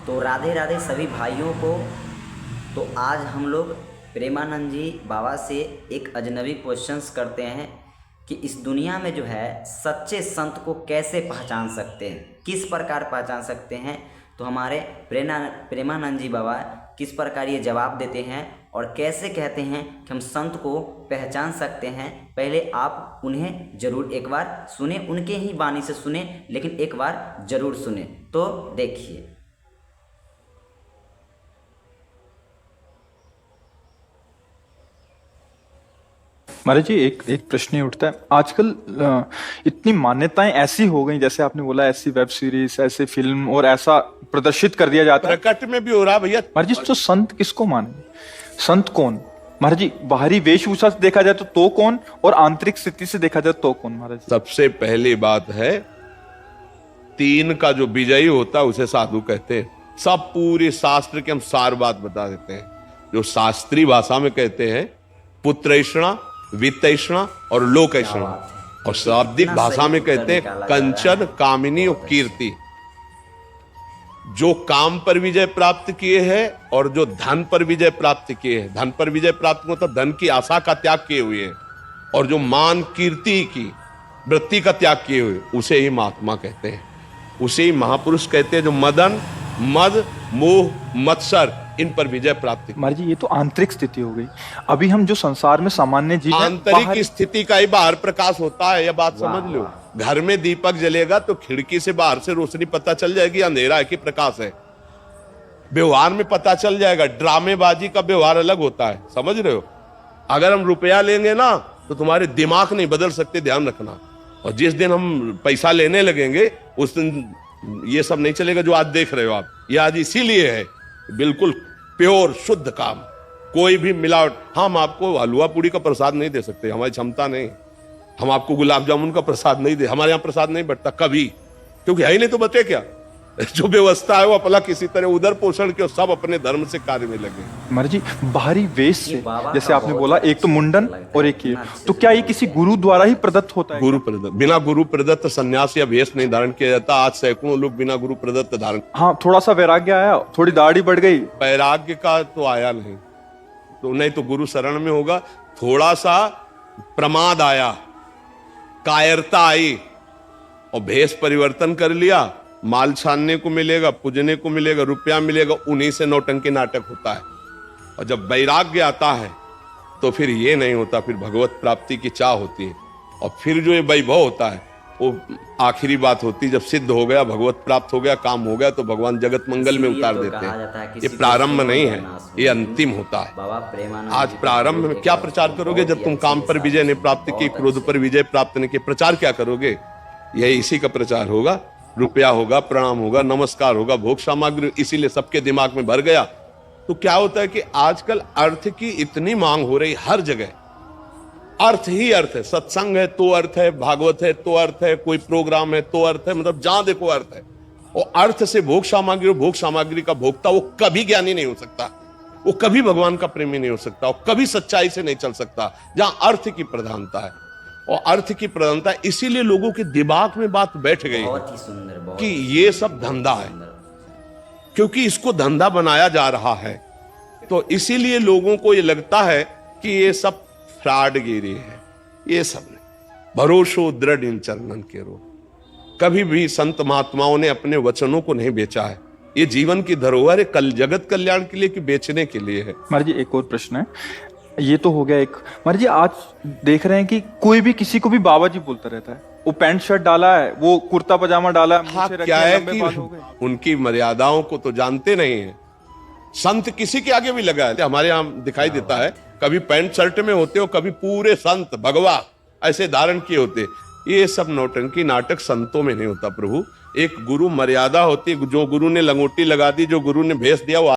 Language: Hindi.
तो राधे राधे सभी भाइयों को। तो आज हम लोग प्रेमानंद जी बाबा से एक अजनबी क्वेश्चंस करते हैं कि इस दुनिया में जो है सच्चे संत को कैसे पहचान सकते हैं, किस प्रकार पहचान सकते हैं। तो हमारे प्रेमानंद जी बाबा किस प्रकार ये जवाब देते हैं और कैसे कहते हैं कि हम संत को पहचान सकते हैं। पहले आप उन्हें ज़रूर एक बार सुने, उनके ही वाणी से सुने, लेकिन एक बार ज़रूर सुने। तो देखिए। महाराज जी, एक प्रश्न ये उठता है आजकल। इतनी मान्यताएं ऐसी हो गई, जैसे आपने बोला, ऐसी वेब सीरीज, ऐसे फिल्म और ऐसा प्रदर्शित कर दिया जाता है। प्रकट में भी हो रहा भैया। महाराज जी, तो संत किसको माने? संत कौन? महाराज जी, बाहरी वेशभूषा से देखा जाए तो कौन, और आंतरिक स्थिति से देखा जाए तो कौन? महाराज सबसे पहली बात है, तीन का जो विजयी होता है उसे साधु कहते हैं। सब पूरे शास्त्र के हम सार बात बता देते हैं। जो शास्त्रीय भाषा में कहते हैं पुत्रैषणा, वित्तैषणा और लोकैषणा, और शाब्दिक भाषा में कहते हैं कंचन, कामिनी और कीर्ति। जो काम पर विजय प्राप्त किए हैं और जो धन पर विजय प्राप्त किए हैं, धन पर विजय प्राप्त मतलब धन की आशा का त्याग किए हुए हैं, और जो मान कीर्ति की वृत्ति का त्याग किए हुए, उसे ही महात्मा कहते हैं, उसे ही महापुरुष कहते हैं। जो मदन, मद, मोह, मत्सर, इन पर विजय प्राप्त की। महाराज जी, ये तो आंतरिक स्थिति हो गई। अभी हम जो संसार में सामान्य जीव, आंतरिक स्थिति का ही बाहर प्रकाश होता है, यह बात समझ लो। घर में दीपक जलेगा तो खिड़की से बाहर से रोशनी पता चल जाएगी अंधेरा है कि प्रकाश है। व्यवहार में पता चल जाएगा। ड्रामेबाजी का व्यवहार अलग होता है, समझ रहे हो। अगर हम रुपया लेंगे ना तो तुम्हारे दिमाग नहीं बदल सकते, ध्यान रखना। और जिस दिन हम पैसा लेने लगेंगे उस दिन ये सब नहीं चलेगा जो आज देख रहे हो आप। ये आज इसीलिए है बिल्कुल प्योर शुद्ध काम, कोई भी मिलावट। हम आपको हलवा पूड़ी का प्रसाद नहीं दे सकते, हमारी क्षमता नहीं। हम आपको गुलाब जामुन का प्रसाद नहीं दे, हमारे यहाँ प्रसाद नहीं बटता कभी, क्योंकि है ही नहीं। तो बचे क्या? जो व्यवस्था है वो अपना किसी तरह उधर पोषण के, सब अपने धर्म से कार्य में लगे। महाराज जी, बाहरी वेश से, जैसे आपने बोला, एक तो मुंडन और एक ये, तो क्या ये किसी गुरु द्वारा ही प्रदत्त होता है? गुरु प्रदत्त, बिना गुरु प्रदत्त सन्यास या वेश नहीं धारण किया जाता। आज सैकड़ों लोग बिना गुरु प्रदत्त धारण। हाँ, थोड़ा सा वैराग्य आया, थोड़ी दाढ़ी बढ़ गई, वैराग्य का तो आया नहीं, तो नहीं तो गुरु शरण में होगा। थोड़ा सा प्रमाद आया, कायरता आई, और भेष परिवर्तन कर लिया। माल छानने को मिलेगा, पूजने को मिलेगा, रुपया मिलेगा, उन्हीं से नौटंकी नाटक होता है। और जब वैराग्य आता है तो फिर ये नहीं होता, फिर भगवत प्राप्ति की चाह होती है। और फिर जो ये वैभव होता है वो आखिरी बात होती है। जब सिद्ध हो गया, भगवत प्राप्त हो गया, काम हो गया, तो भगवान जगत मंगल में उतार देते हैं। ये प्रारंभ नहीं है, ये अंतिम होता है। आज प्रारंभ में क्या प्रचार करोगे जब तुम काम पर विजय नहीं प्राप्त की, क्रोध पर विजय प्राप्त नहीं की? प्रचार क्या करोगे? यही इसी का प्रचार होगा। रुपया होगा, प्रणाम होगा, नमस्कार होगा, भोग सामग्री, इसीलिए सबके दिमाग में भर गया। तो क्या होता है कि आजकल अर्थ की इतनी मांग हो रही, हर जगह अर्थ ही अर्थ है। सत्संग है तो अर्थ है, भागवत है तो अर्थ है, कोई प्रोग्राम है तो अर्थ है, मतलब जहां देखो अर्थ है। और अर्थ से भोग सामग्री, और भोग सामग्री का भोक्ता वो कभी ज्ञानी नहीं हो सकता, वो कभी भगवान का प्रेमी नहीं हो सकता, वो कभी सच्चाई से नहीं चल सकता। जहां अर्थ की प्रधानता है, और अर्थ की प्रधानता, इसीलिए लोगों के दिमाग में बात बैठ गई बहुत ही सुंदर, कि ये सब धंधा है, क्योंकि इसको धंधा बनाया जा रहा है। तो इसीलिए लोगों को ये लगता है कि ये सब फ्रॉडगिरी है। ये सब नहीं, भरोसो दृढ़ इन चरणन के रो। कभी भी संत महात्माओं ने अपने वचनों को नहीं बेचा है। ये जीवन की धरोहर है, कल जगत कल्याण के लिए कि बेचने के लिए है। महाराज जी, एक और प्रश्न है। ये तो हो गया एक। महाराज जी, आज देख रहे हैं कि कोई भी किसी को भी बाबा जी बोलता रहता है। वो पैंट शर्ट डाला है, वो कुर्ता पजामा डाला है, हाँ, क्या है कि उनकी मर्यादाओं को तो जानते नहीं है। संत किसी के आगे भी लगा है, हमारे यहाँ दिखाई देता है, कभी पैंट शर्ट में होते हो, कभी पूरे संत भगवा ऐसे धारण किए होते। ये सब नौटंकी नाटक संतों में नहीं होता प्रभु। एक गुरु मर्यादा होती है। जो गुरु ने लंगोटी लगा दी, जो गुरु ने भेष दिया, वो